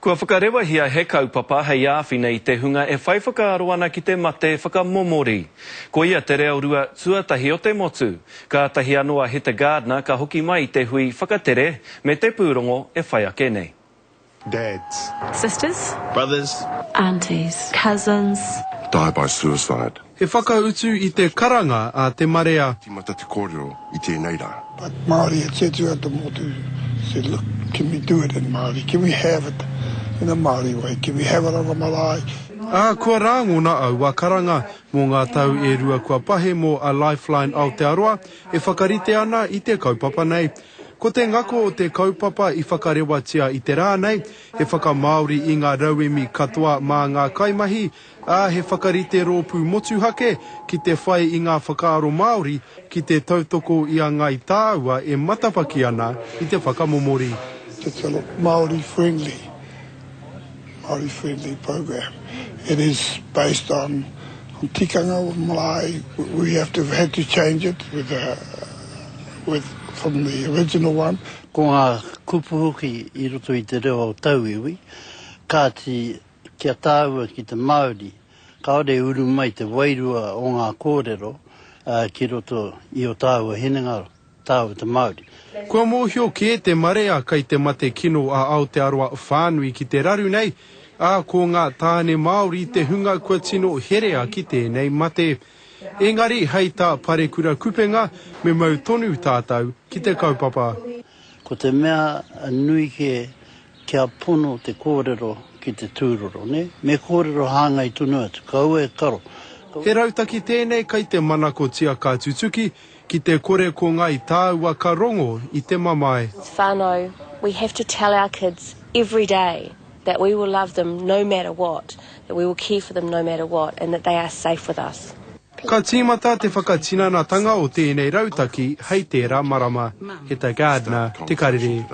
Kua whakarewa hia he kaupapa hei āwhina I te hunga e whai whakaaro ana ki te mate whakamomori. Ko ia te reo rua tuatahi o te motu. Ka tahi anoa he te gardener ka hoki mai te hui whakatere me te pūrongo e whai ake nei. Dads. Sisters. Brothers. Aunties. Cousins. Die by suicide. He whakautu I te karanga a te marea. Timata te kōrero I tēnei rā. But Māori had said to the motu, said, look, can we do it in Māori? Can we have it in a Māori way? Can we have it on a marae? Kua rāngo na au wa karanga mō ngā tau e rua kua pahe mō a Lifeline Aotearoa e whakarite ana I te kaupapa nei. Ko te ngako o te kaupapa I whakarewatia I te rā nei, he whakamaori I ngā rauemi katoa mā ngā kaimahi, he whakarite rōpū motuhake ki te whai I ngā whakaaro Māori ki te tautoko I a ngai tāua e matapaki ana I te whakamomori. It's a Māori friendly program. It is based on tikanga o Malai. We had to change it from the original one. Ko ngā kupuhoki I roto I te reo o tauiwi, kāti kia tāua ki te Māori, kaore uru mai te wairua o ngā kōrero ki roto I o tāua henengaro, tāua te Māori. Kua mōhio ke te marea kai te mate kino a Aotearoa whānui ki te raru nei, ko ngā tāne Māori te hunga kua tino herea ki tēnei mate. Engari hei tā parekura kupenga me mau tonu tātou ki te kaupapa. Ko te mea nui kia pono te kōrero ki te tūroro, ne? Me kōrero hāngai tunu atu, kau e karo. He rautaki tēnei kai te manako tia kā tutuki ki te kore ko ngai tāua ka rongo I te mamae. Whānau, we have to tell our kids every day that we will love them no matter what, that we will care for them no matter what, and that they are safe with us. Ka tīmata te whakatinanatanga o tēnei rautaki hei tērā marama. He te gardener, te karere.